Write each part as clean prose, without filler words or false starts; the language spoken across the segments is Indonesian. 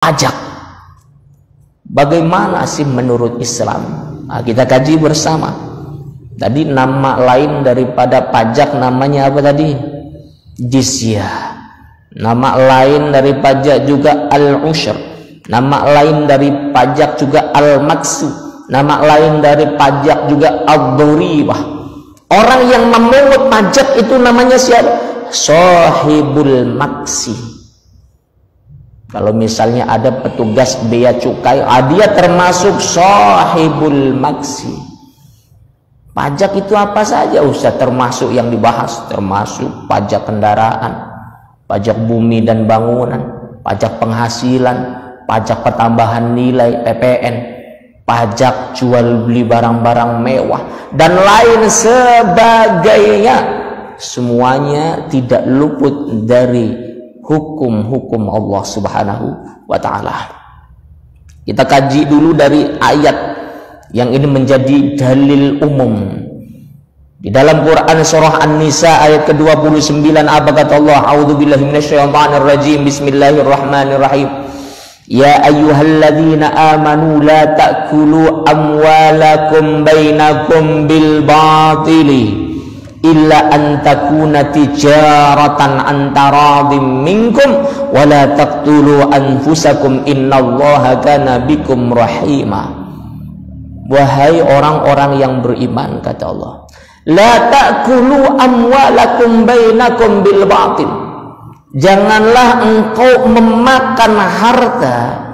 pajak. Bagaimana sih menurut Islam? Nah, kita kaji bersama. Tadi nama lain daripada pajak namanya apa tadi? Jizyah. Nama lain dari pajak juga al-ushr. Nama lain dari pajak juga al-maksu. Nama lain dari pajak juga ad-dhuribah. Orang yang memungut pajak itu namanya siapa? Sahibul maksi. Kalau misalnya ada petugas bea cukai, dia termasuk sahibul maksi. Pajak itu apa saja Ustaz? Termasuk yang dibahas, termasuk pajak kendaraan, pajak bumi dan bangunan, pajak penghasilan, pajak pertambahan nilai PPN, pajak jual beli barang-barang mewah, dan lain sebagainya. Semuanya tidak luput dari hukum-hukum Allah Subhanahu wa Ta'ala. Kita kaji dulu dari ayat yang ini menjadi dalil umum. Di dalam Quran surah An-Nisa ayat ke-29, apa kata Allah? A'udzubillahi minasyaitonir rajim. Bismillahirrahmanirrahim. Ya ayyuhalladzina amanu la ta'kulu amwalakum bainakum bil batili illa an takuna tijaratan an taradim minkum wa la taqtulu anfusakum innallaha kana bikum rahima. Wahai orang-orang yang beriman, kata Allah, la ta'kulu amwalakum bainakum bil batil. Janganlah engkau memakan harta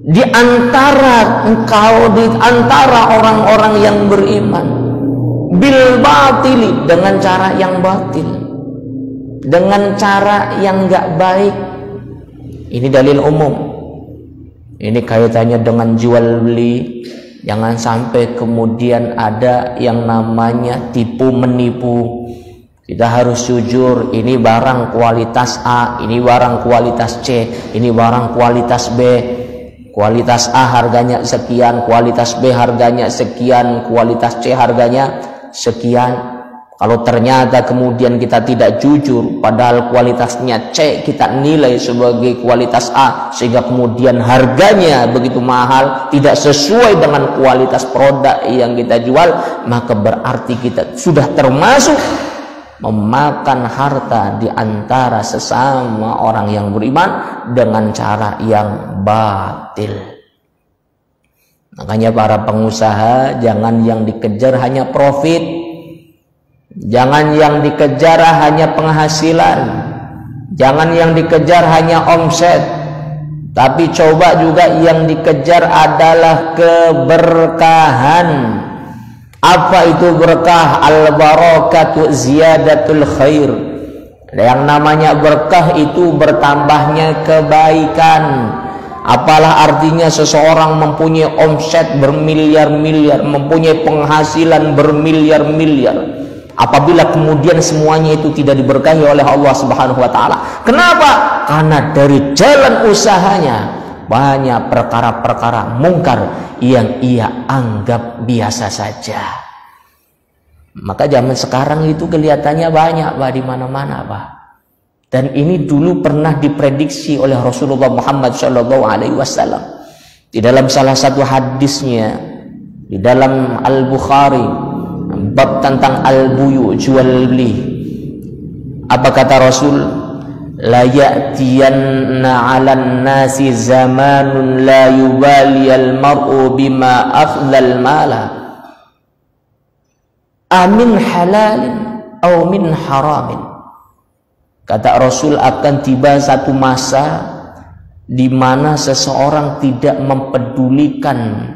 di antara orang-orang yang beriman bil batili, dengan cara yang batil, dengan cara yang enggak baik. Ini dalil umum. Ini kaitannya dengan jual beli. Jangan sampai kemudian ada yang namanya tipu menipu. Kita harus jujur, ini barang kualitas A, ini barang kualitas C, ini barang kualitas B. Kualitas A harganya sekian, kualitas B harganya sekian, kualitas C harganya sekian. Kalau ternyata kemudian kita tidak jujur, padahal kualitasnya C kita nilai sebagai kualitas A, sehingga kemudian harganya begitu mahal, tidak sesuai dengan kualitas produk yang kita jual, maka berarti kita sudah termasuk memakan harta di antara sesama orang yang beriman dengan cara yang batil. Makanya para pengusaha, jangan yang dikejar hanya profit, jangan yang dikejar hanya penghasilan, jangan yang dikejar hanya omset, tapi coba juga yang dikejar adalah keberkahan. Apa itu berkah? Al-barakatu ziyadatul khair. Yang namanya berkah itu bertambahnya kebaikan. Apalah artinya seseorang mempunyai omset bermiliar-miliar, mempunyai penghasilan bermiliar-miliar, apabila kemudian semuanya itu tidak diberkahi oleh Allah Subhanahu wa Ta'ala. Kenapa? Karena dari jalan usahanya banyak perkara-perkara mungkar yang ia anggap biasa saja. Maka zaman sekarang itu kelihatannya banyak, Pak, di mana-mana, Pak. Dan ini dulu pernah diprediksi oleh Rasulullah Muhammad SAW di dalam salah satu hadisnya di dalam Al-Bukhari, bab tentang al-buyu, jual beli. Apa kata Rasul? La ya'tiyanna 'alan nasi zamanun la yubali al-mar'u bima afdal mala amin halalin aw min haramin. Kata Rasul, akan tiba satu masa di mana seseorang tidak mempedulikan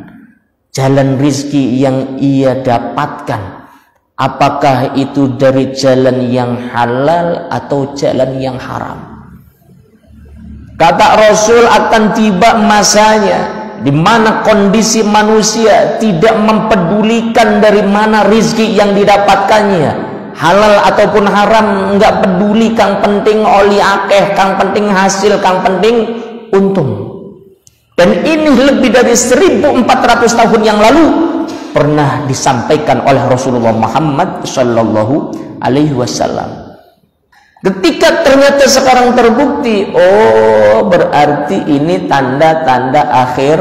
jalan rizki yang ia dapatkan, apakah itu dari jalan yang halal atau jalan yang haram. Kata Rasul, akan tiba masanya di mana kondisi manusia tidak mempedulikan dari mana rizki yang didapatkannya, halal ataupun haram, enggak peduli, kang penting oli akeh, kang penting hasil, kang penting untung. Dan ini lebih dari 1400 tahun yang lalu pernah disampaikan oleh Rasulullah Muhammad Sallallahu Alaihi Wasallam. Ketika ternyata sekarang terbukti, oh berarti ini tanda-tanda akhir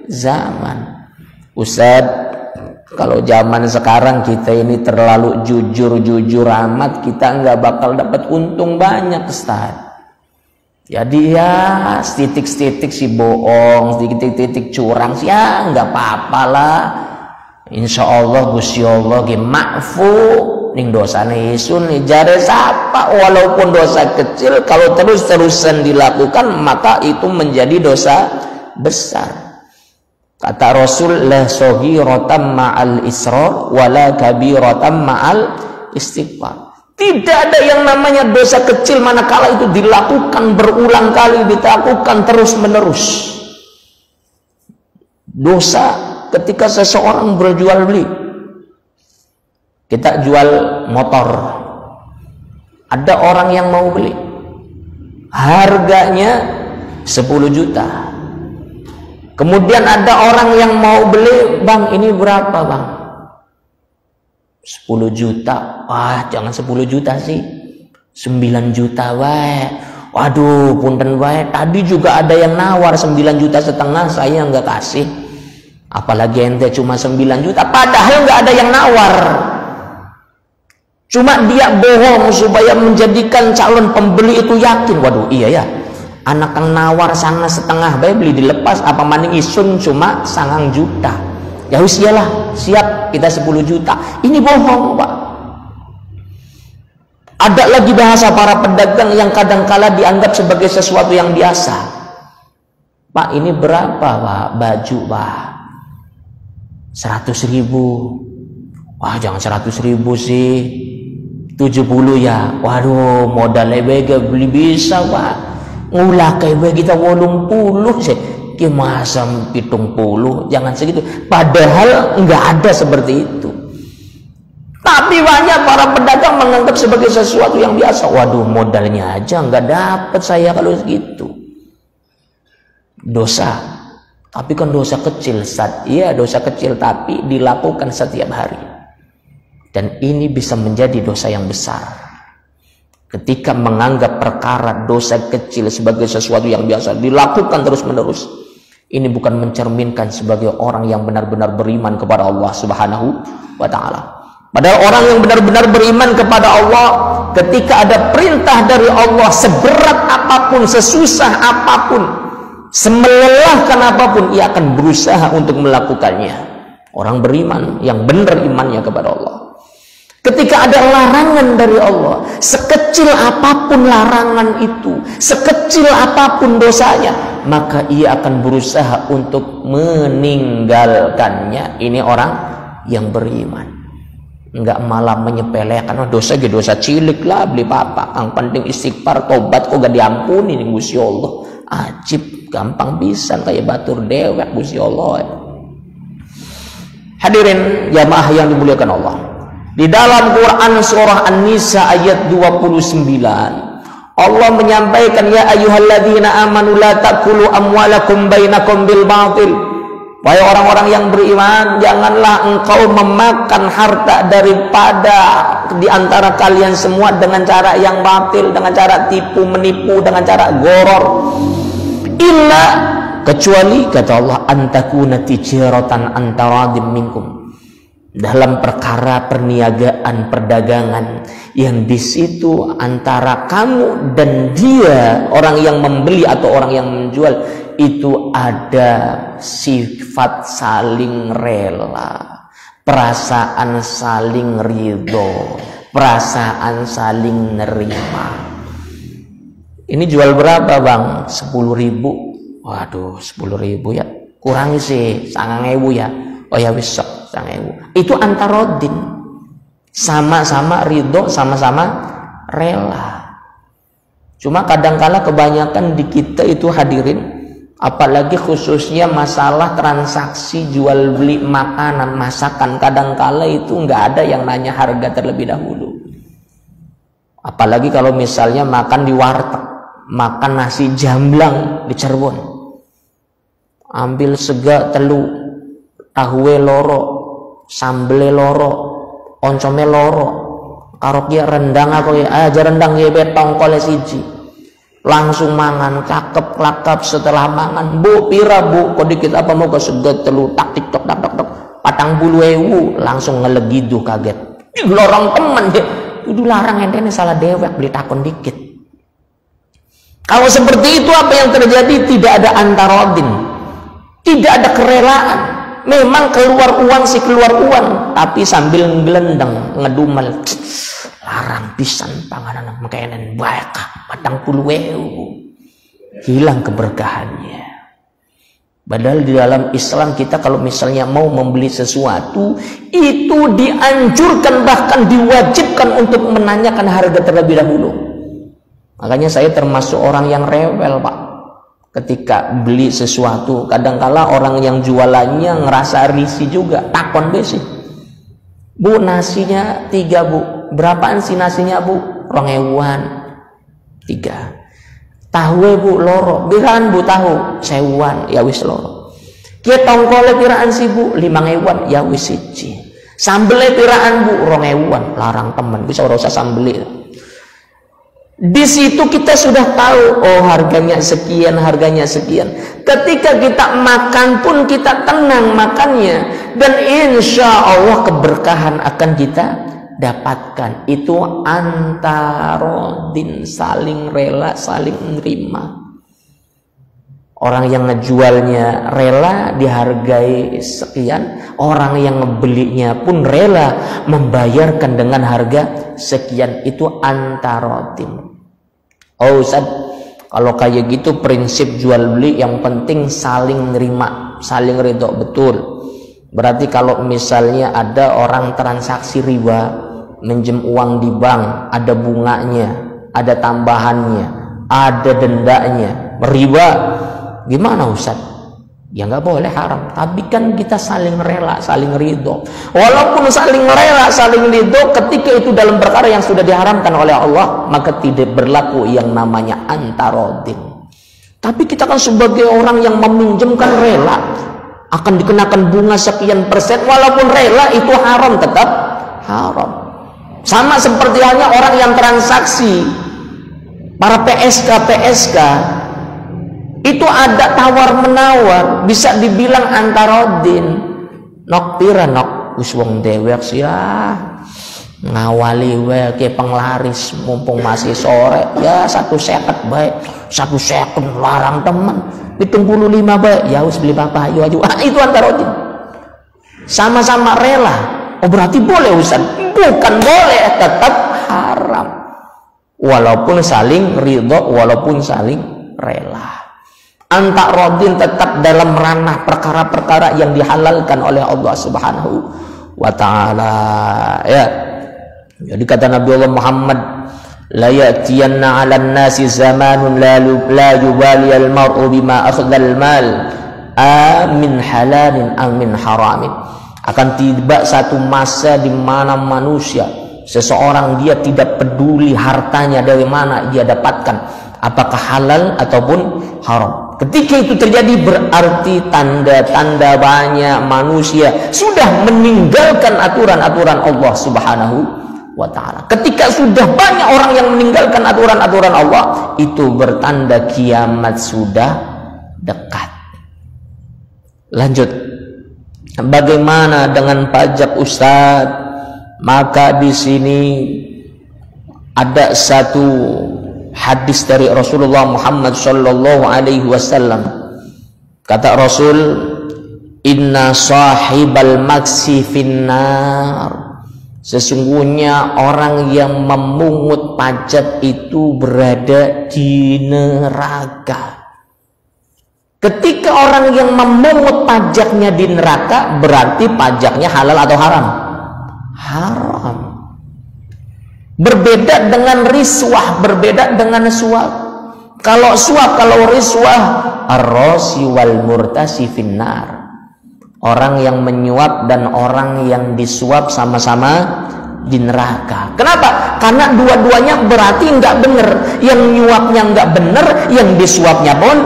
zaman. Ustadz, kalau zaman sekarang kita ini terlalu jujur amat, kita nggak bakal dapat untung banyak, Ustadz. Jadi ya titik-titik si bohong, titik-titik curang sih ya nggak apa-apa lah. Insya Allah Gusti Allah ge makfu ning dosane isun nih jare sapa, walaupun dosa kecil kalau terus-terusan dilakukan maka itu menjadi dosa besar. Kata Rasul, la saghiratan ma'al israr wala kabiratan ma'al istighfar. Tidak ada yang namanya dosa kecil manakala itu dilakukan berulang kali, dilakukan terus-menerus. Dosa ketika seseorang berjual beli. Kita jual motor. Ada orang yang mau beli. Harganya 10 juta. Kemudian ada orang yang mau beli, "Bang, ini berapa, Bang?" 10 juta. Wah, jangan 10 juta sih. 9 juta wae. Waduh, punten wae. Tadi juga ada yang nawar 9,5 juta, saya nggak kasih. Apalagi ente cuma 9 juta. Padahal nggak ada yang nawar. Cuma dia bohong supaya menjadikan calon pembeli itu yakin. Waduh, iya ya. Anak yang nawar 1,5 bae beli dilepas, apa maning isun cuma 9 juta. Ya wis iyalah, siap kita 10 juta. Ini bohong, Pak. Ada lagi bahasa para pedagang yang kadangkala dianggap sebagai sesuatu yang biasa. Pak, ini berapa, Pak? Baju, Pak. 100.000. Wah, jangan 100.000 sih. 70 ya. Waduh, modalnya bega beli bisa, Pak. Ngulah kayak kita 80 sih. Masa 70, jangan segitu. Padahal nggak ada seperti itu. Tapi banyak para pedagang menganggap sebagai sesuatu yang biasa. Waduh, modalnya aja nggak dapat saya kalau segitu. Dosa. Tapi kan dosa kecil, iya dosa kecil, tapi dilakukan setiap hari. Dan ini bisa menjadi dosa yang besar. Ketika menganggap perkara dosa kecil sebagai sesuatu yang biasa, dilakukan terus-menerus. Ini bukan mencerminkan sebagai orang yang benar-benar beriman kepada Allah Subhanahu wa ta'ala. Padahal orang yang benar-benar beriman kepada Allah, ketika ada perintah dari Allah, seberat apapun, sesusah apapun, semelelahkan apapun, ia akan berusaha untuk melakukannya. Orang beriman yang benar imannya kepada Allah. Ketika ada larangan dari Allah, sekecil apapun larangan itu, sekecil apapun dosanya, maka ia akan berusaha untuk meninggalkannya. Ini orang yang beriman. Enggak malah menyepelekan, dosa gitu, dosa cilik lah, beli apa. Yang penting istighfar, tobat kok gak diampuni nih Gusti Allah. Ajib, gampang pisan kayak batur dewek Gusti Allah. Hadirin jamaah yang dimuliakan Allah. Di dalam Quran surah An-Nisa ayat 29, Allah menyampaikan, ya ayyuhalladzina amanu la ta'kulu amwalakum bainakum bil batil. Wahai orang-orang yang beriman, janganlah engkau memakan harta daripada di antara kalian semua dengan cara yang batil, dengan cara tipu menipu, dengan cara goror. Illa, kecuali kata Allah, antakuna tijaratan antaradim minkum, dalam perkara perniagaan, perdagangan yang di situ antara kamu dan dia, orang yang membeli atau orang yang menjual, itu ada sifat saling rela, perasaan saling ridho, perasaan saling nerima. Ini jual berapa, Bang? 10.000. Waduh, 10.000 ya, kurangi sih 9.000 ya. Oh ya wis sok 9.000. Itu antarodin, sama-sama ridho, sama-sama rela. Cuma kadangkala kebanyakan di kita itu hadirin, apalagi khususnya masalah transaksi jual beli makanan, masakan, kadangkala itu nggak ada yang nanya harga terlebih dahulu. Apalagi kalau misalnya makan di warteg, makan nasi jamblang di Cirebon, ambil sega telu, tahuwe loro, sambele loro, oncome loro, karo ki rendang apa ya aja rendang ya betong kole siji langsung mangan cakep lakap setelah mangan bu pira bu kok dikit apa mau keseget telu tak tiktok tak 40.000 langsung ngelegidu kaget lorong temen ya udah larang entene salah dewek beli takon dikit. Kalau seperti itu apa yang terjadi? Tidak ada antarodin, tidak ada kerelaan. Memang keluar uang sih keluar uang, tapi sambil ngelendang ngedumel larang pisan panganan makanan baik 40.000 hilang keberkahannya. Padahal di dalam Islam kita kalau misalnya mau membeli sesuatu itu dianjurkan bahkan diwajibkan untuk menanyakan harga terlebih dahulu. Makanya saya termasuk orang yang rewel Pak. Ketika beli sesuatu kadangkala orang yang jualannya ngerasa risih juga takon besi. Bu nasinya 3 bu, berapaan sih nasinya bu? 2.000 3. Tahu bu loro, biraan bu tahu? 1.000 ya wis loro. Kia tongkole piraan si bu? 5.000 ya wis siji. Sambele piraan bu? 2.000 larang temen bisa ora usah sambele. Di situ kita sudah tahu oh harganya sekian, harganya sekian. Ketika kita makan pun kita tenang makannya dan insya Allah keberkahan akan kita dapatkan. Itu antarodin, saling rela, saling menerima. Orang yang ngejualnya rela dihargai sekian, orang yang ngebelinya pun rela membayarkan dengan harga sekian. Itu antarodin. Oh Ustaz, kalau kayak gitu prinsip jual beli yang penting saling nerima, saling ridho. Betul. Berarti kalau misalnya ada orang transaksi riba, minjem uang di bank, ada bunganya, ada tambahannya, ada dendanya, riba, gimana Ustaz? Ya nggak boleh, haram. Tapi kan kita saling rela, saling ridho. Walaupun saling rela, saling ridho, ketika itu dalam perkara yang sudah diharamkan oleh Allah, maka tidak berlaku yang namanya antarodin. Tapi kita kan sebagai orang yang meminjamkan rela, akan dikenakan bunga sekian persen, walaupun rela itu haram, tetap haram. Sama seperti halnya orang yang transaksi, para PSK, itu ada tawar menawar, bisa dibilang antarodin. Nok pira nok wis wong dewek sih ya ngawali wae ke penglaris mumpung masih sore ya 150 baik 150 larang temen 75 baik ya wis beli apa ayo itu antarodin. Sama-sama rela. Oh berarti boleh Ustaz? Bukan boleh, tetap haram. Walaupun saling ridho, walaupun saling rela. Antarodin tetap dalam ranah perkara-perkara yang dihalalkan oleh Allah Subhanahu wa ta'ala ya. Jadi kata Nabi Allah Muhammad, la ya'tiyanna 'alan nasi zamanun la yubali al-mar'u bima akhadha al-mal min halalin am min haramin. Akan tiba satu masa di mana manusia, seseorang dia tidak peduli hartanya dari mana dia dapatkan, apakah halal ataupun haram. Ketika itu terjadi berarti tanda-tanda banyak manusia sudah meninggalkan aturan-aturan Allah Subhanahu wa ta'ala. Ketika sudah banyak orang yang meninggalkan aturan-aturan Allah, itu bertanda kiamat sudah dekat. Lanjut. Bagaimana dengan pajak Ustaz? Maka di sini ada satu hadis dari Rasulullah Muhammad sallallahu alaihi wasallam. Kata Rasul, inna sahibal maksi finnar. Sesungguhnya orang yang memungut pajak itu berada di neraka. Ketika orang yang memungut pajaknya di neraka, berarti pajaknya halal atau haram? Haram. Berbeda dengan riswah, berbeda dengan suap. Kalau suap, kalau riswah, ar-rasi wal murtasi finnar. Orang yang menyuap dan orang yang disuap sama-sama di neraka. Kenapa? Karena dua-duanya berarti nggak benar. Yang nyuapnya nggak benar, yang disuapnya pun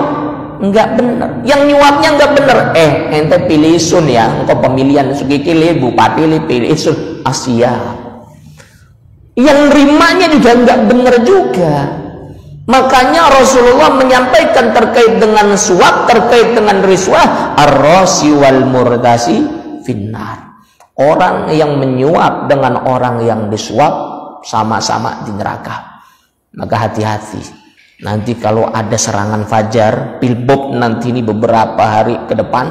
nggak benar. Yang nyuapnya nggak benar. Ente pilih sun ya, engkau pemilihan sugikili bupati pilih sun Asia. yang nerimanya juga nggak benar juga. Makanya Rasulullah menyampaikan terkait dengan suap, terkait dengan riswah, ar-rasi wal murtasi finnar. Orang yang menyuap dengan orang yang disuap sama-sama di neraka. Maka hati-hati. Nanti kalau ada serangan fajar, pilbub nanti ini beberapa hari ke depan,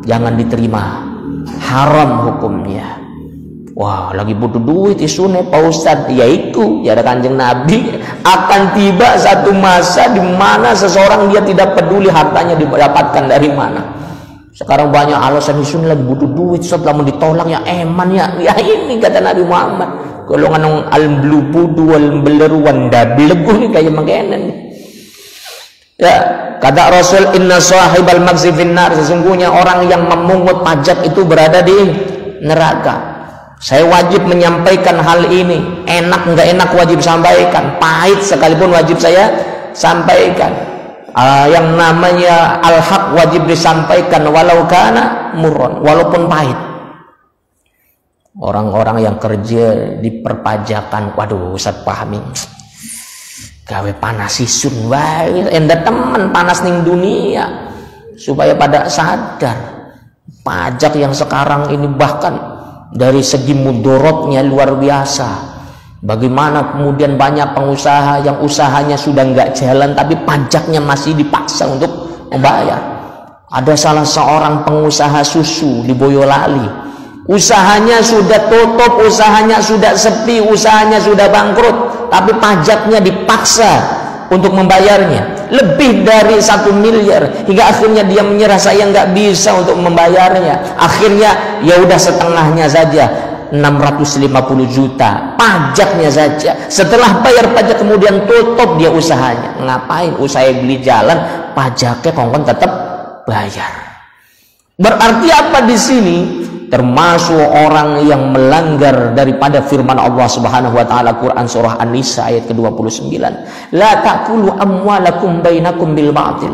jangan diterima. Haram hukumnya. Wah, lagi butuh duit isune Pak Ustadz. Yaitu ya ada Kanjeng Nabi, akan tiba satu masa di mana seseorang dia tidak peduli hartanya didapatkan dari mana. Sekarang banyak alasan isun lagi butuh duit, setelah mau ditolak ya eman ya. Ya ini kata Nabi Muhammad, kalau nganong al-blubudu wal-beleruan dablegu nih kayak makanan. Ya, kata Rasul, inna sahibal magzi finnar, sesungguhnya orang yang memungut pajak itu berada di neraka. Saya wajib menyampaikan hal ini. Enak nggak enak wajib sampaikan. Pahit sekalipun wajib saya sampaikan. Yang namanya al-haq wajib disampaikan walau kana murron, walaupun pahit. Orang-orang yang kerja di perpajakan, waduh Ustaz pahami. Gawe panas isun wae, enda temen panas ning dunia. Supaya pada sadar pajak yang sekarang ini bahkan dari segi mudorotnya luar biasa. Bagaimana kemudian banyak pengusaha yang usahanya sudah nggak jalan tapi pajaknya masih dipaksa untuk membayar. Ada salah seorang pengusaha susu di Boyolali, usahanya sudah tutup, usahanya sudah sepi, usahanya sudah bangkrut, tapi pajaknya dipaksa untuk membayarnya lebih dari 1 miliar, hingga akhirnya dia menyerah, saya nggak bisa untuk membayarnya. Akhirnya ya udah setengahnya saja, 650 juta pajaknya saja. Setelah bayar pajak kemudian tutup dia usahanya. Ngapain? Usaha beli jalan, pajaknya kongkon tetap bayar. Berarti apa di sini? Termasuk orang yang melanggar daripada firman Allah Subhanahu wa taala Quran surah An-Nisa ayat ke-29. La ta'kulu amwalakum bainakum bil batil.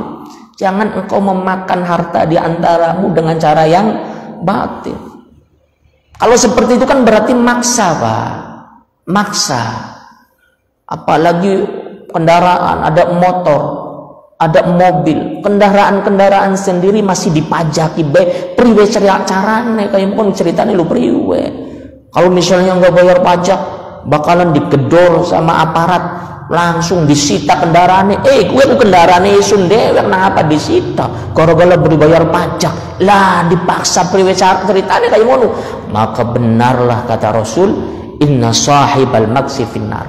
Jangan engkau memakan harta di antaramu dengan cara yang batil. Kalau seperti itu kan berarti maksa, Pak. Maksa. Apalagi kendaraan, ada motor, ada mobil, kendaraan-kendaraan sendiri masih dipajaki. Priwe carane kayak pun ceritanya lu priwe. Kalau misalnya nggak bayar pajak, bakalan digedor sama aparat, langsung disita kendaraannya. Gue kendaraannya isun dewek, kenapa disita? Gara-gara beri bayar pajak, lah dipaksa priwe ceritanya kayak ngono. Maka benarlah kata Rasul, inna sahibal magzi finnar.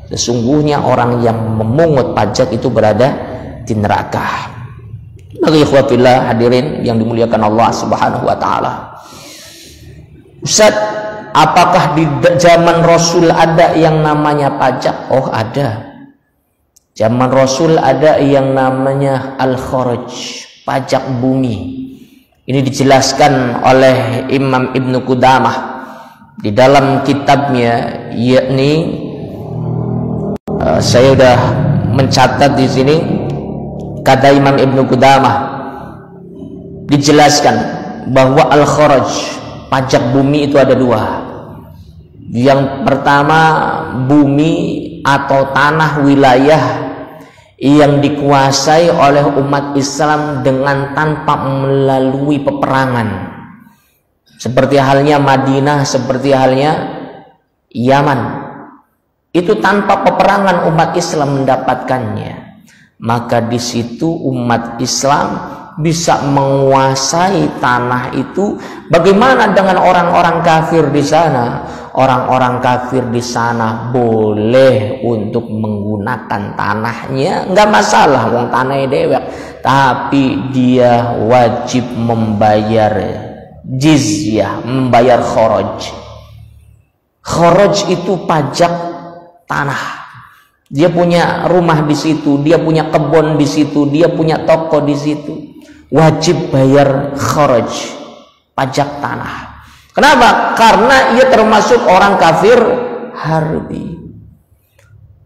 Sesungguhnya orang yang memungut pajak itu berada di neraka. Bagi ikhwatillah hadirin yang dimuliakan Allah Subhanahu wa taala. Ustaz, apakah di zaman Rasul ada yang namanya pajak? Oh, ada. Zaman Rasul ada yang namanya al-kharaj, pajak bumi. Ini dijelaskan oleh Imam Ibnu Qudamah di dalam kitabnya, yakni saya sudah mencatat di sini. Kata Imam Ibnu Qudamah, dijelaskan bahwa al-kharaj, pajak bumi itu ada dua. Yang pertama, bumi atau tanah wilayah yang dikuasai oleh umat Islam dengan tanpa melalui peperangan. Seperti halnya Madinah, seperti halnya Yaman. Itu tanpa peperangan umat Islam mendapatkannya. Maka di situ umat Islam bisa menguasai tanah itu. Bagaimana dengan orang-orang kafir di sana? Orang-orang kafir di sana boleh untuk menggunakan tanahnya, nggak masalah, wong tanahnya dewek. Tapi dia wajib membayar jizyah, membayar kharaj. Kharaj itu pajak tanah. Dia punya rumah di situ, dia punya kebun di situ, dia punya toko di situ. Wajib bayar kharaj, pajak tanah. Kenapa? Karena ia termasuk orang kafir harbi.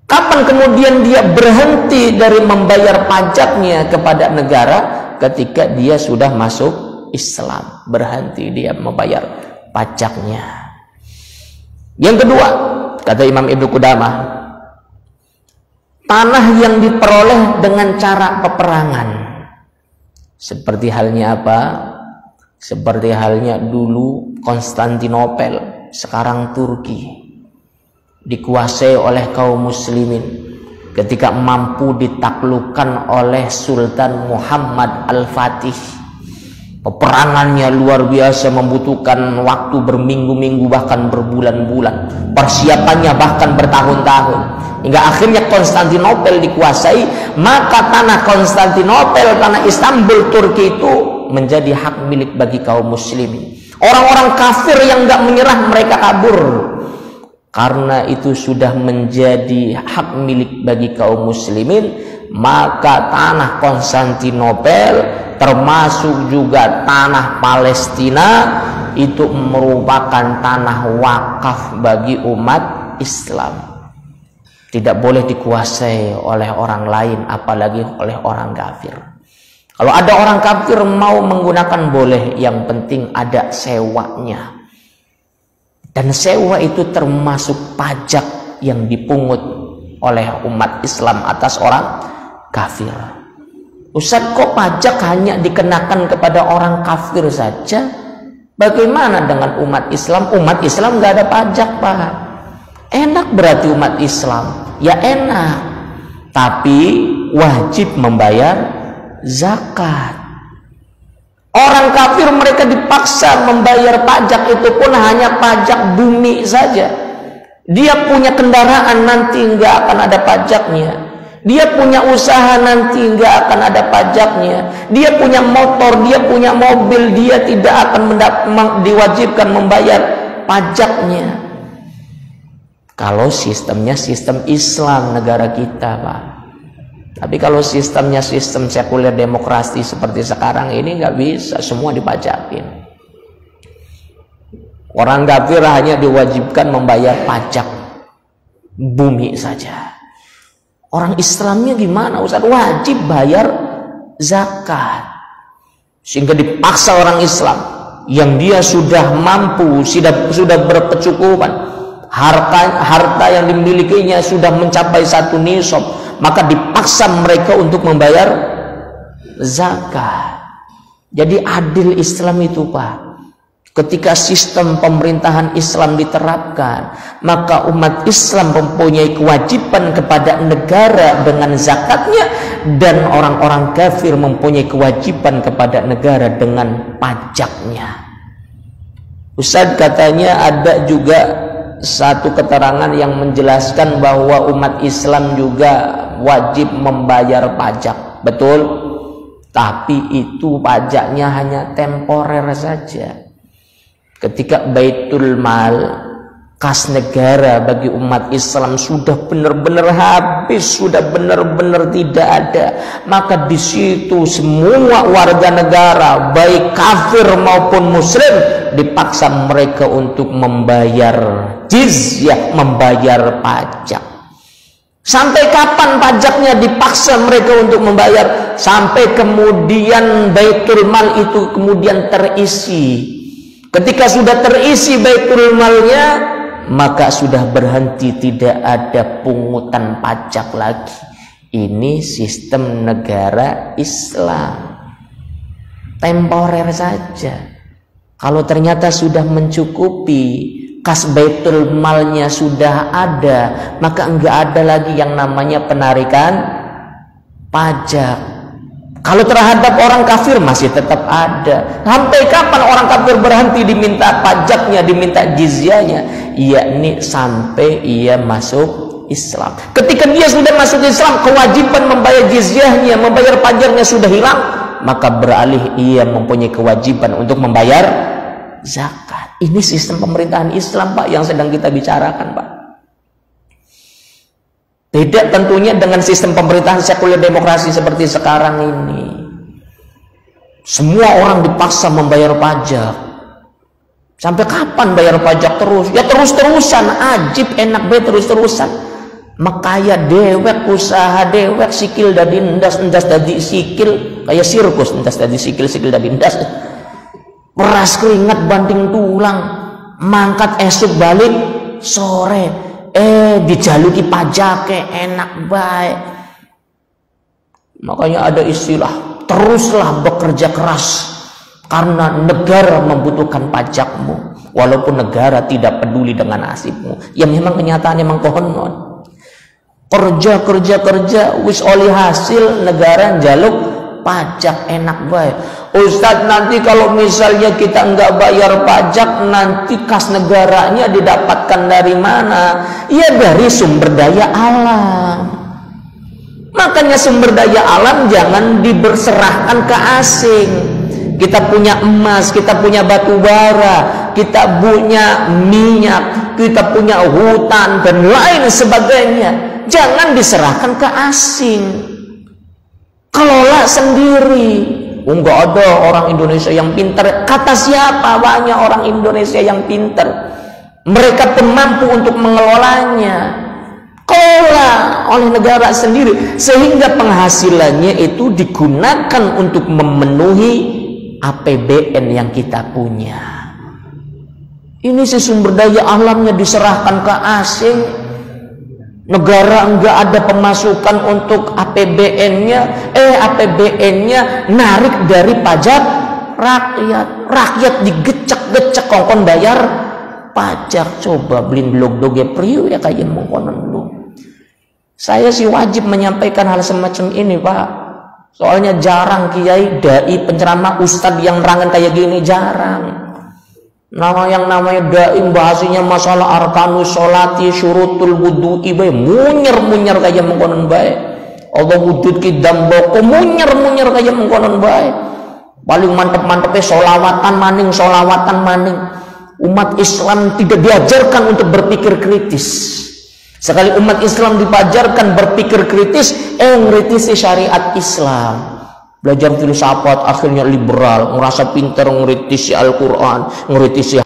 Kapan kemudian dia berhenti dari membayar pajaknya kepada negara? Ketika dia sudah masuk Islam, berhenti dia membayar pajaknya. Yang kedua, kata Imam Ibnu Qudamah, tanah yang diperoleh dengan cara peperangan. Seperti halnya apa? Seperti halnya dulu Konstantinopel, sekarang Turki, dikuasai oleh kaum muslimin ketika mampu ditaklukkan oleh Sultan Muhammad Al-Fatih. Peperangannya luar biasa, membutuhkan waktu berminggu-minggu bahkan berbulan-bulan, persiapannya bahkan bertahun-tahun, hingga akhirnya Konstantinopel dikuasai. Maka tanah Konstantinopel, tanah Istanbul Turki itu menjadi hak milik bagi kaum muslimin. Orang-orang kafir yang gak menyerah, mereka kabur. Karena itu sudah menjadi hak milik bagi kaum muslimin, maka tanah Konstantinopel termasuk juga tanah Palestina itu merupakan tanah wakaf bagi umat Islam. Tidak boleh dikuasai oleh orang lain, apalagi oleh orang kafir. Kalau ada orang kafir mau menggunakan boleh, yang penting ada sewanya. Dan sewa itu termasuk pajak yang dipungut oleh umat Islam atas orang kafir. Ustaz, kok pajak hanya dikenakan kepada orang kafir saja? Bagaimana dengan umat Islam? Umat Islam nggak ada pajak, Pak. Enak berarti umat Islam? Ya enak, tapi wajib membayar zakat. Orang kafir mereka dipaksa membayar pajak, itu pun hanya pajak bumi saja. Dia punya kendaraan nanti nggak akan ada pajaknya. Dia punya usaha nanti nggak akan ada pajaknya. Dia punya motor, dia punya mobil, dia tidak akan diwajibkan membayar pajaknya. Kalau sistemnya sistem Islam negara kita, Pak. Tapi kalau sistemnya sistem sekuler demokrasi seperti sekarang ini nggak bisa, semua dipajakin. Orang kafir hanya diwajibkan membayar pajak bumi saja. Orang Islamnya gimana, Ustaz? Wajib bayar zakat. Sehingga dipaksa orang Islam yang dia sudah mampu, sudah berkecukupan, harta yang dimilikinya sudah mencapai 1 nisab, maka dipaksa mereka untuk membayar zakat. Jadi adil Islam itu, Pak. Ketika sistem pemerintahan Islam diterapkan, maka umat Islam mempunyai kewajiban kepada negara dengan zakatnya, dan orang-orang kafir mempunyai kewajiban kepada negara dengan pajaknya. Ustaz, katanya ada juga satu keterangan yang menjelaskan bahwa umat Islam juga wajib membayar pajak. Betul, tapi itu pajaknya hanya temporer saja. Ketika Baitul Mal, kas negara bagi umat Islam sudah benar-benar habis, sudah benar-benar tidak ada, maka di situ semua warga negara, baik kafir maupun muslim, dipaksa mereka untuk membayar jizyah, membayar pajak. Sampai kapan pajaknya dipaksa mereka untuk membayar? Sampai kemudian Baitul Mal itu kemudian terisi. Ketika sudah terisi Baitul Malnya, maka sudah berhenti, tidak ada pungutan pajak lagi. Ini sistem negara Islam, temporer saja. Kalau ternyata sudah mencukupi, kas Baitul Malnya sudah ada, maka enggak ada lagi yang namanya penarikan pajak. Kalau terhadap orang kafir masih tetap ada. Sampai kapan orang kafir berhenti diminta pajaknya, diminta jizyahnya? Yakni sampai ia masuk Islam. Ketika dia sudah masuk Islam, kewajiban membayar jizyahnya, membayar pajaknya sudah hilang, maka beralih ia mempunyai kewajiban untuk membayar zakat. Ini sistem pemerintahan Islam, Pak, yang sedang kita bicarakan, Pak. Beda tentunya dengan sistem pemerintahan sekuler demokrasi seperti sekarang ini. Semua orang dipaksa membayar pajak. Sampai kapan bayar pajak terus? Ya terus-terusan, ajib enak be terus-terusan. Makaya dewek, usaha dewek, sikil dadi endas dadi sikil, kayak sirkus, endas dadi sikil dadi endas. Peras keringat banting tulang, mangkat esok balik sore. dijaluki pajak enak baik. Makanya ada istilah, teruslah bekerja keras karena negara membutuhkan pajakmu, walaupun negara tidak peduli dengan nasibmu. Ya memang kenyataan memang kohonon. Kerja wis oleh hasil negara jaluk pajak enak baik. Ustadz, nanti kalau misalnya kita nggak bayar pajak, nanti kas negaranya didapatkan dari mana? Ya dari sumber daya alam. Makanya sumber daya alam jangan diberserahkan ke asing. Kita punya emas, kita punya batu bara, kita punya minyak, kita punya hutan dan lain sebagainya. Jangan diserahkan ke asing. Kelola sendiri. Enggak ada orang Indonesia yang pintar. Kata siapa? Banyak orang Indonesia yang pintar. Mereka pun mampu untuk mengelolanya. Kelola oleh negara sendiri, sehingga penghasilannya itu digunakan untuk memenuhi APBN yang kita punya. Ini sumber daya alamnya diserahkan ke asing. Negara enggak ada pemasukan untuk APBN-nya, APBN-nya narik dari pajak rakyat. Rakyat digecek-gecek kongkon bayar pajak. Coba blin blog doge priu ya kayak mengkonon lu. Saya sih wajib menyampaikan hal semacam ini, Pak. Soalnya jarang kiai, dai, penceramah, ustadz yang nerangan kayak gini jarang. Yang namanya dai bahasanya masalah arkanus sholati syurutul wudu'i bae munyer kayak mengkonon bae. Allah wudud ki damboko munyer kayak mengkonon bae. Paling mantep-mantepnya sholawatan maning. Umat Islam tidak diajarkan untuk berpikir kritis. Sekali umat Islam dipajarkan berpikir kritis, ngritisi syariat Islam. Belajar filsafat akhirnya liberal, ngerasa pintar ngritisi Al-Quran, ngritisi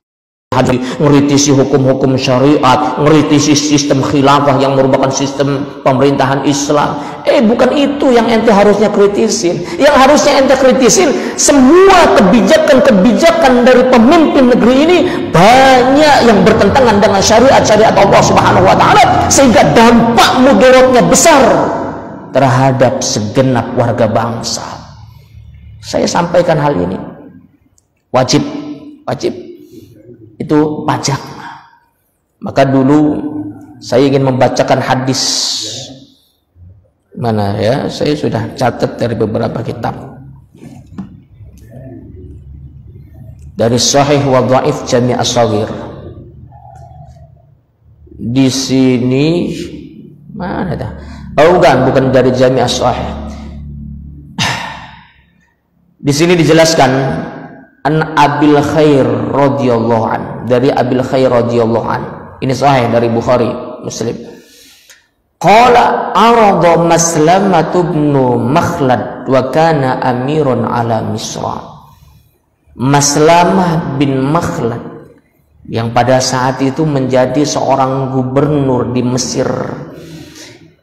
hadis, ngritisi hukum-hukum syariat, ngritisi sistem khilafah yang merupakan sistem pemerintahan Islam. Bukan itu yang ente harusnya kritisin. Yang harusnya ente kritisin, semua kebijakan dari pemimpin negeri ini banyak yang bertentangan dengan syariat Allah Subhanahu wa taala, sehingga dampak mudaratnya besar terhadap segenap warga bangsa. Saya sampaikan hal ini. Wajib itu pajak. Maka dulu saya ingin membacakan hadis mana ya, saya sudah catat dari beberapa kitab. Dari Sahih wa Dhaif Jami' As-Shaghir. Di sini mana dah? Bukan dari Jami' As-Sahih. Di sini dijelaskan an Abil Khair radhiyallahu an, dari Abil Khair radhiyallahu an. Ini sahih dari Bukhari, Muslim. Qala arada Maslamah bin Makhlad wa kana amirun ala Misra. Maslamah bin Makhlad yang pada saat itu menjadi seorang gubernur di Mesir.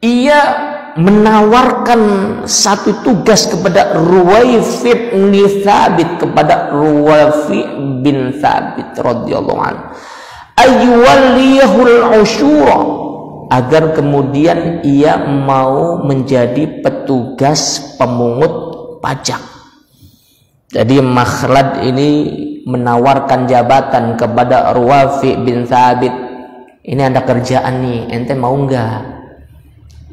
Ia menawarkan satu tugas kepada Ruwaifi bin Thabit radhiyallahu anhu, ayyuwalliyahul usyura, agar kemudian ia mau menjadi petugas pemungut pajak. Jadi Makhlad ini menawarkan jabatan kepada Ruwaifi bin Thabit. Ini ada kerjaan nih, ente mau enggak?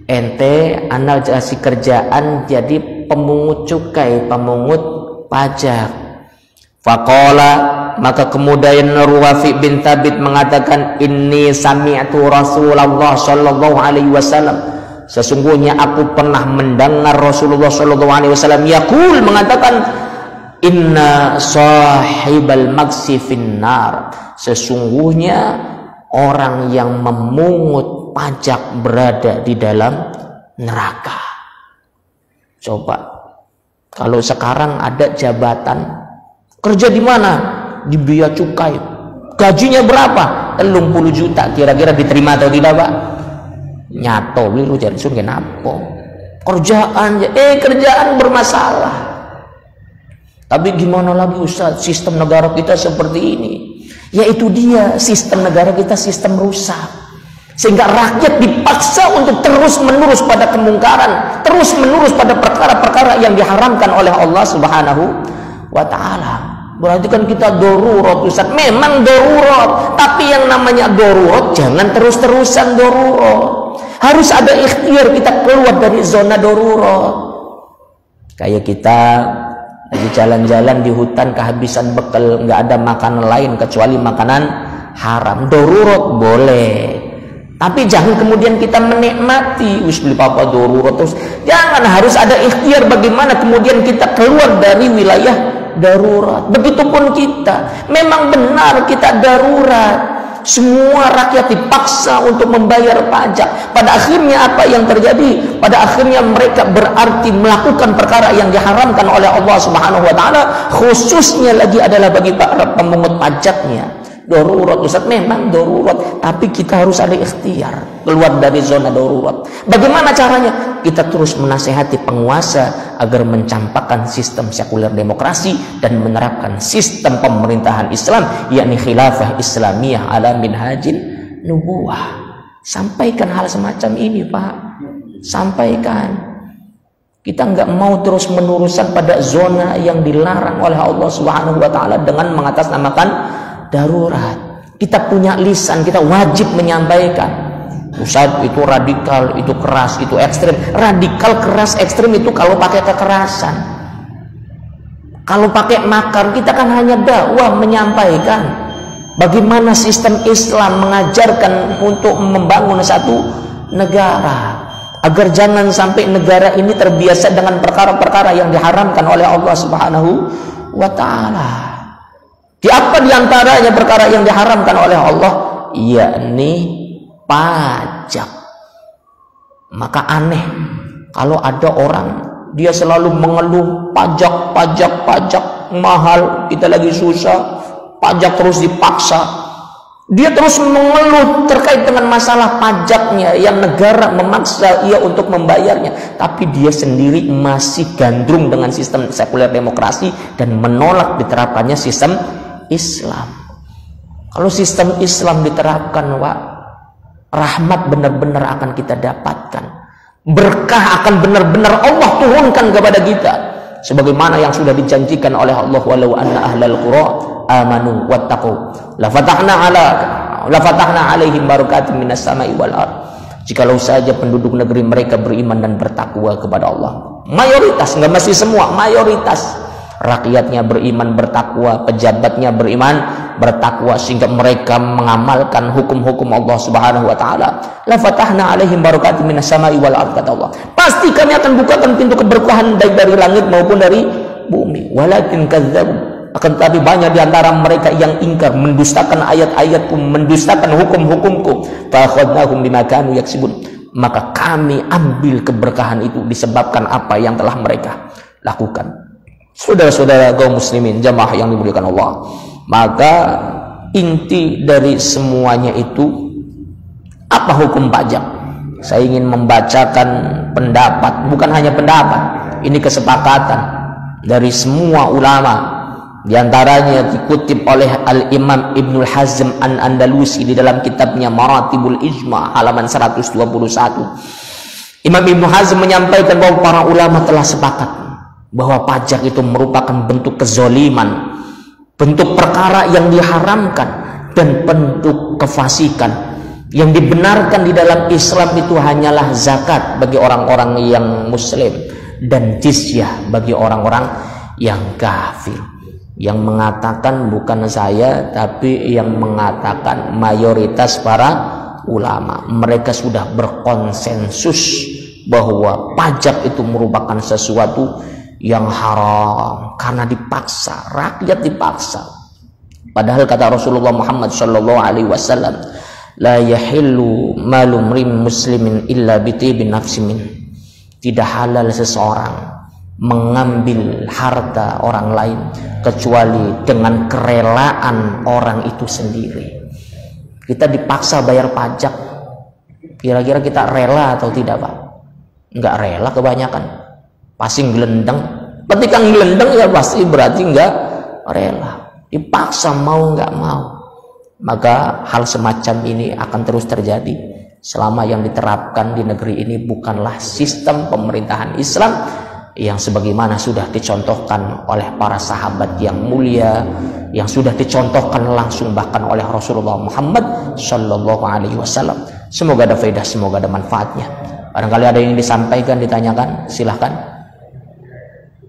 Ente anal kasih kerjaan jadi pemungut cukai, pemungut pajak. Faqala, maka kemudian Ruwaifi bin Thabit mengatakan, inni sami'tu Rasulullah sallallahu alaihi wasallam, sesungguhnya aku pernah mendengar Rasulullah sallallahu alaihi wasallam yaqul, mengatakan, inna sahibal maksi finnar, sesungguhnya orang yang memungut pajak berada di dalam neraka. Coba kalau sekarang ada jabatan, kerja di mana? Di bea cukai. Gajinya berapa? 30 juta. Kira-kira diterima atau tidak, Pak? Nyato lu cari surga kenapa? Kerjaan kerjaan bermasalah. Tapi gimana lagi Ustaz, sistem negara kita seperti ini. Yaitu dia, sistem negara kita sistem rusak. Sehingga rakyat dipaksa untuk terus menerus pada kemungkaran, terus menerus pada perkara-perkara yang diharamkan oleh Allah Subhanahu wa Ta'ala. Berarti kan kita darurat, Ustaz. Memang darurat, tapi yang namanya darurat jangan terus-terusan darurat. Harus ada ikhtiar kita keluar dari zona darurat. Kayak kita lagi jalan-jalan di hutan kehabisan bekal, nggak ada makanan lain kecuali makanan haram. Darurat boleh, tapi jangan kemudian kita menikmati wis beli papa darurat terus. Jangan, harus ada ikhtiar bagaimana kemudian kita keluar dari wilayah darurat. Begitupun kita, memang benar kita darurat. Semua rakyat dipaksa untuk membayar pajak. Pada akhirnya apa yang terjadi? Pada akhirnya mereka berarti melakukan perkara yang diharamkan oleh Allah Subhanahu wa Ta'ala, khususnya lagi adalah bagi para pemungut pajaknya. Darurat, Ustaz, memang darurat, tapi kita harus ada ikhtiar keluar dari zona darurat. Bagaimana caranya? Kita terus menasehati penguasa agar mencampakkan sistem sekuler demokrasi dan menerapkan sistem pemerintahan Islam, yakni khilafah Islamiyah ala minhajin nubuwah. Sampaikan hal semacam ini, Pak. Sampaikan. Kita nggak mau terus menerusan pada zona yang dilarang oleh Allah Subhanahu wa Ta'ala dengan mengatasnamakan darurat. Kita punya lisan, kita wajib menyampaikan. Ustaz, itu radikal, itu keras, itu ekstrem. Radikal, keras, ekstrem itu kalau pakai kekerasan. Kalau pakai makar, kita kan hanya dakwah menyampaikan bagaimana sistem Islam mengajarkan untuk membangun satu negara, agar jangan sampai negara ini terbiasa dengan perkara-perkara yang diharamkan oleh Allah Subhanahu wa Ta'ala. Di apa diantaranya perkara yang diharamkan oleh Allah? Yakni pajak. Maka aneh kalau ada orang dia selalu mengeluh pajak mahal, kita lagi susah, pajak terus dipaksa. Dia terus mengeluh terkait dengan masalah pajaknya yang negara memaksa ia untuk membayarnya, tapi dia sendiri masih gandrung dengan sistem sekuler demokrasi dan menolak diterapkannya sistem Islam. Kalau sistem Islam diterapkan, Pak, rahmat benar-benar akan kita dapatkan. Berkah akan benar-benar Allah turunkan kepada kita. Sebagaimana yang sudah dijanjikan oleh Allah, walau anna ahlal qura amanu wattaqu la fatahna alaihim barakatim minas sama'i wal ard. Jikalau saja penduduk negeri mereka beriman dan bertakwa kepada Allah. Mayoritas, enggak mesti semua, mayoritas rakyatnya beriman bertakwa, pejabatnya beriman bertakwa, sehingga mereka mengamalkan hukum-hukum Allah Subhanahu wa Ta'ala. La fatahna alaihim barakatim minas sama'i wal ard, kata Allah. Pasti kami akan bukakan pintu keberkahan baik dari langit maupun dari bumi. Walakin kadzdzabu, akan tetapi banyak di antara mereka yang ingkar, mendustakan ayat-ayatku, mendustakan hukum-hukumku. Fa akhadnahum bima kanu yaksibun, maka kami ambil keberkahan itu disebabkan apa yang telah mereka lakukan. Saudara-saudara kaum muslimin, jamaah yang dimuliakan Allah, maka inti dari semuanya itu apa hukum pajak? Saya ingin membacakan pendapat, bukan hanya pendapat, ini kesepakatan dari semua ulama. Di antaranya dikutip oleh Al-Imam Ibnul Hazm An-Andalusi di dalam kitabnya Maratibul Ijma halaman 121. Imam Ibnu Hazm menyampaikan bahwa para ulama telah sepakat bahwa pajak itu merupakan bentuk kezoliman, bentuk perkara yang diharamkan, dan bentuk kefasikan. Yang dibenarkan di dalam Islam itu hanyalah zakat bagi orang-orang yang muslim dan jizyah bagi orang-orang yang kafir. Yang mengatakan bukan saya, tapi yang mengatakan mayoritas para ulama. Mereka sudah berkonsensus bahwa pajak itu merupakan sesuatu yang haram karena dipaksa, rakyat dipaksa. Padahal kata Rasulullah Muhammad sallallahu alaihi wasallam, la yahillu malu muslimin illa bitibi nafsimin. Tidak halal seseorang mengambil harta orang lain kecuali dengan kerelaan orang itu sendiri. Kita dipaksa bayar pajak, kira-kira kita rela atau tidak, Pak? Enggak rela kebanyakan. Pasti gelendeng. Ketika gelendeng ya pasti berarti enggak rela. Dipaksa mau enggak mau. Maka hal semacam ini akan terus terjadi selama yang diterapkan di negeri ini bukanlah sistem pemerintahan Islam yang sebagaimana sudah dicontohkan oleh para sahabat yang mulia, yang sudah dicontohkan langsung bahkan oleh Rasulullah Muhammad Sallallahu Alaihi Wasallam. Semoga ada faedah, semoga ada manfaatnya. Barangkali ada yang disampaikan, ditanyakan, silahkan.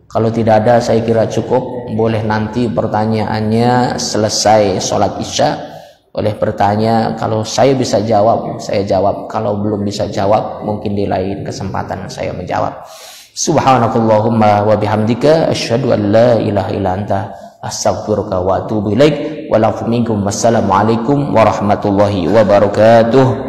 Kalau tidak ada, saya kira cukup. Boleh nanti pertanyaannya selesai sholat isya, boleh bertanya. Kalau saya bisa jawab, saya jawab. Kalau belum bisa jawab, mungkin di lain kesempatan saya menjawab. Subhanakallahumma wa bihamdika asyhadu an la ilaha illa anta astaghfiruka wa atubu ilaik. Wassalamualaikum warahmatullahi wabarakatuh.